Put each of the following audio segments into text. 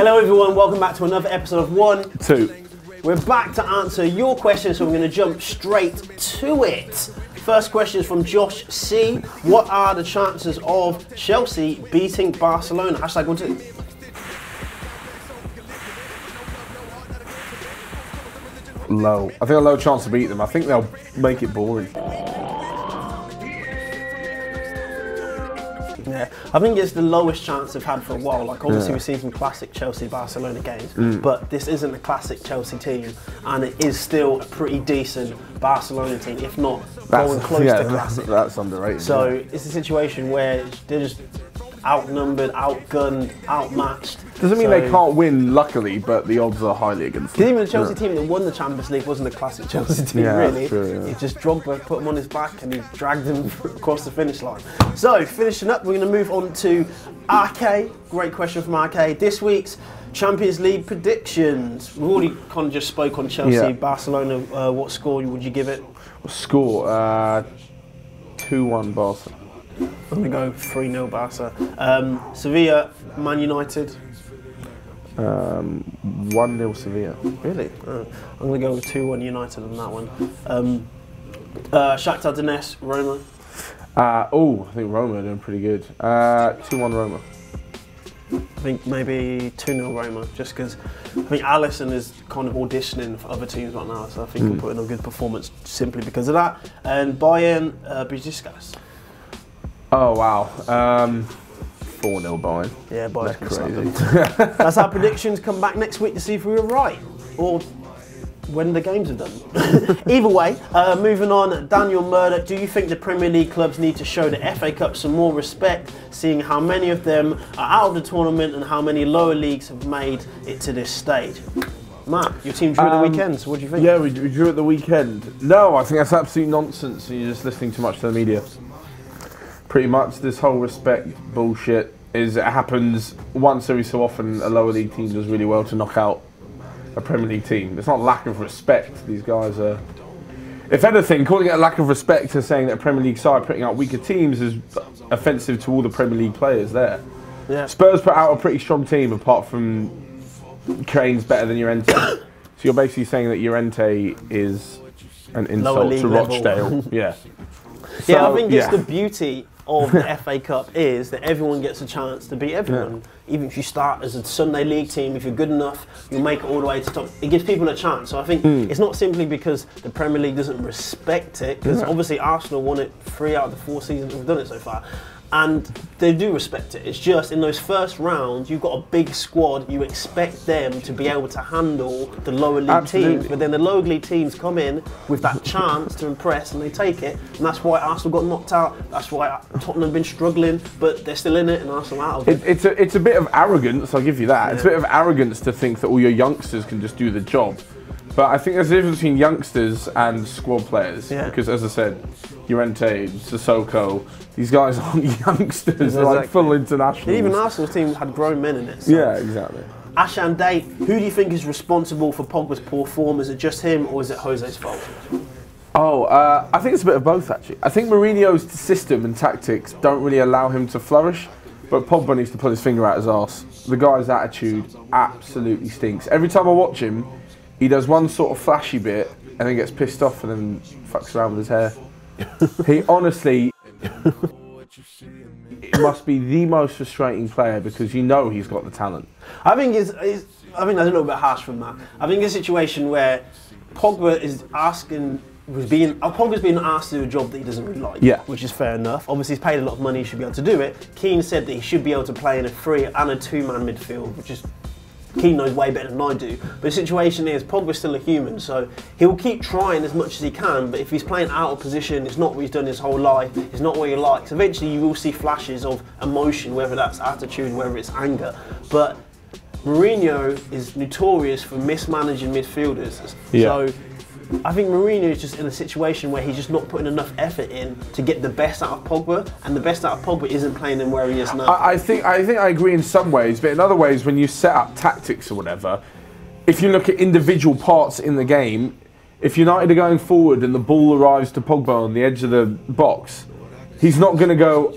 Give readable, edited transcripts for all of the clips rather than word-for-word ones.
Hello everyone, welcome back to another episode of One, Two. We're back to answer your questions, so we're going to jump straight to it. First question is from Josh C. What are the chances of Chelsea beating Barcelona? Hashtag 1 2. Low. I think a low chance to beat them. I think they'll make it boring. Yeah, I think it's the lowest chance they've had for a while. Like, obviously, we've seen some classic Chelsea-Barcelona games, but this isn't a classic Chelsea team, and it is still a pretty decent Barcelona team, if not going close to classic. That's underrated. So it's a situation where they're just outnumbered, outgunned, outmatched. Doesn't mean they can't win, luckily, but the odds are highly against them. Even the Chelsea team that won the Champions League wasn't a classic Chelsea team, really. True, He just Drogba put him on his back and he dragged him across the finish line. So, finishing up, we're going to move on to RK. Great question from RK. This week's Champions League predictions. We've already kind of just spoke on Chelsea, Barcelona. What score would you give it? Score 2-1 Barca. I'm going to go 3-0 Barca. Sevilla, Man United. 1-0 Sevilla. Really? I'm going to go with 2-1 United on that one. Shakhtar Donetsk, Roma. I think Roma are doing pretty good. 2-1 Roma. I think maybe 2-0 Roma, just because I think Alisson is kind of auditioning for other teams right now, so I think he'll put in a good performance simply because of that. And Bayern, Besiktas. Oh wow. 4-0 Bayern. Yeah, Bayern's crazy. That's our predictions. Come back next week to see if we were right, or when the games are done. Either way, moving on, Daniel Murdoch, do you think the Premier League clubs need to show the FA Cup some more respect, seeing how many of them are out of the tournament and how many lower leagues have made it to this stage? Matt, your team drew at the weekend, so what do you think? Yeah, we drew at the weekend. No, I think that's absolute nonsense. You're just listening too much to the media. Pretty much, this whole respect bullshit is, it happens once every so often. A lower league team does really well to knock out a Premier League team. It's not lack of respect. These guys are, if anything, calling it a lack of respect to saying that a Premier League side putting out weaker teams is offensive to all the Premier League players there. Yeah. Spurs put out a pretty strong team, apart from Kane's better than Llorente. So you're basically saying that Llorente is an insult to Rochdale. Yeah. So, yeah, I think it's the beauty of the FA Cup is that everyone gets a chance to beat everyone. Even if you start as a Sunday League team, if you're good enough, you'll make it all the way to the top. It gives people a chance. So I think it's not simply because the Premier League doesn't respect it, because obviously Arsenal won it 3 out of the 4 seasons we've done it so far. And they do respect it. It's just in those first rounds, you've got a big squad. You expect them to be able to handle the lower league teams, but then the lower league teams come in with that chance to impress, and they take it. And that's why Arsenal got knocked out. That's why Tottenham have been struggling, but they're still in it, and Arsenal out of it. It's a bit of arrogance. I'll give you that. It's a bit of arrogance to think that all your youngsters can just do the job. But I think there's a difference between youngsters and squad players. Because, as I said, Llorente, Sissoko, these guys aren't youngsters, they're like full internationals. Even Arsenal's team had grown men in it. So. Yeah, exactly. Ashan Day, who do you think is responsible for Pogba's poor form? Is it just him, or is it Jose's fault? I think it's a bit of both, actually. I think Mourinho's system and tactics don't really allow him to flourish, but Pogba needs to put his finger out his arse. The guy's attitude absolutely stinks. Every time I watch him, he does one sort of flashy bit and then gets pissed off and then fucks around with his hair. He honestly it must be the most frustrating player, because you know he's got the talent. I think that's a little bit harsh from that. I think a situation where Pogba is Pogba's being asked to do a job that he doesn't really like, which is fair enough. Obviously, he's paid a lot of money, he should be able to do it. Keane said that he should be able to play in a 3 and a 2-man midfield, which is Keane knows way better than I do. But the situation is, Pogba's still a human, so he'll keep trying as much as he can, but if he's playing out of position, it's not what he's done his whole life, it's not what he likes. Eventually you will see flashes of emotion, whether that's attitude, whether it's anger. But Mourinho is notorious for mismanaging midfielders. So I think Mourinho is just in a situation where he's just not putting enough effort in to get the best out of Pogba, and the best out of Pogba isn't playing him where he is now. I think I agree in some ways, but in other ways, when you set up tactics or whatever, if you look at individual parts in the game, if United are going forward and the ball arrives to Pogba on the edge of the box, he's not going to go,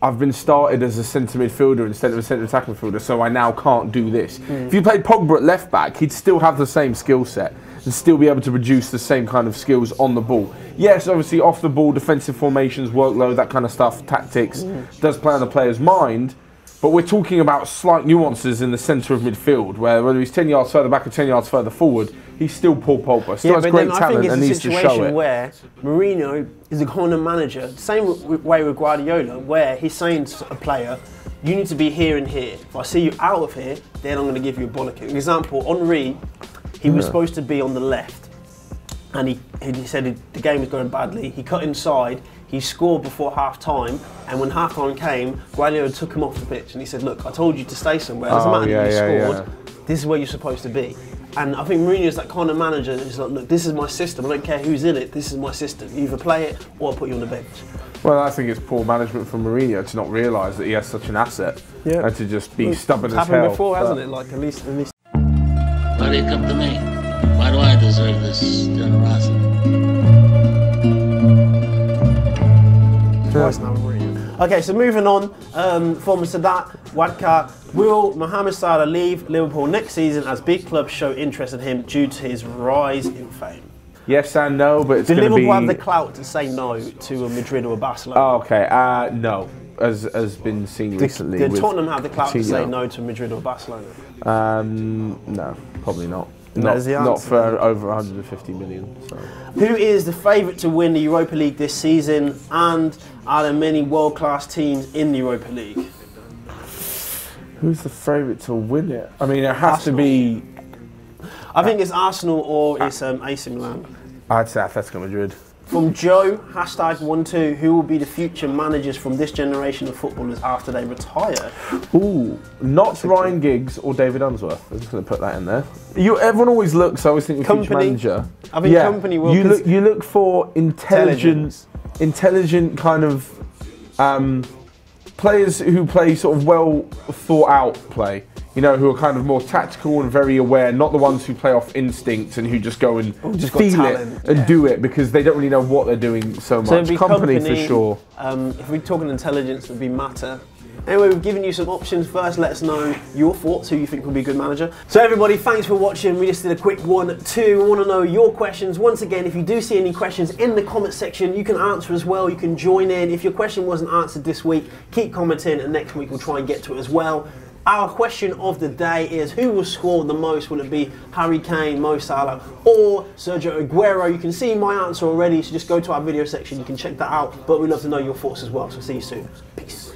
I've been started as a centre midfielder instead of a centre attacking midfielder, so I now can't do this. If you played Pogba at left back, he'd still have the same skill set and still be able to produce the same kind of skills on the ball. Yes, obviously off the ball, defensive formations, workload, that kind of stuff, tactics, does play on the player's mind. But we're talking about slight nuances in the centre of midfield, where whether he's 10 yards further back or 10 yards further forward, he's still Paul Pogba. Still has great talent and needs to show it. I think it's a situation where Mourinho is the kind of manager, same way with Guardiola, where he's saying to a player, you need to be here and here. If I see you out of here, then I'm going to give you a bollocking. For example, Henry, he was supposed to be on the left, and he said the game was going badly. He cut inside. He scored before half-time, and when half-time came, Guardiola took him off the pitch and he said, look, I told you to stay somewhere. It doesn't matter if you scored. This is where you're supposed to be. And I think Mourinho's that kind of manager that's like, look, this is my system. I don't care who's in it. This is my system. You either play it or I'll put you on the bench. Well, I think it's poor management from Mourinho to not realise that he has such an asset and to just be stubborn as hell. It's happened before, hasn't it? Like, at least. Why do you come to me? Why do I deserve this generosity? Okay, so moving on from Sadat Wadka, will Mohamed Salah leave Liverpool next season as big clubs show interest in him due to his rise in fame? Yes and no, but it's going to be... Do Liverpool have the clout to say no to a Madrid or a Barcelona? Oh, okay, no, as been seen recently. Did Tottenham have the clout to say no to Madrid or Barcelona? No, probably not. Not for over 150 million. So. Who is the favourite to win the Europa League this season, and are there many world-class teams in the Europa League? Who's the favourite to win it? I mean, it has to be... I think it's Arsenal or it's AC Milan. I'd say Atletico Madrid. From Joe, #12, who will be the future managers from this generation of footballers after they retire? Ooh, not Ryan Giggs or David Unsworth. I'm just going to put that in there. Everyone always looks, I always think, future manager. I think company will. You look for intelligent kind of players who play sort of well thought out play. You know, who are kind of more tactical and very aware, not the ones who play off instinct and who just go and feel it and do it because they don't really know what they're doing so much. So company for sure. If we're talking intelligence, it would be Mata. Anyway, we've given you some options. First, let us know your thoughts, who you think will be a good manager. So everybody, thanks for watching. We just did a quick 1-2. We want to know your questions. Once again, if you do see any questions in the comment section, you can answer as well. You can join in. If your question wasn't answered this week, keep commenting and next week we'll try and get to it as well. Our question of the day is, who will score the most? Will it be Harry Kane, Mo Salah, or Sergio Aguero? You can see my answer already, so just go to our video section. You can check that out. But we'd love to know your thoughts as well. So see you soon. Peace.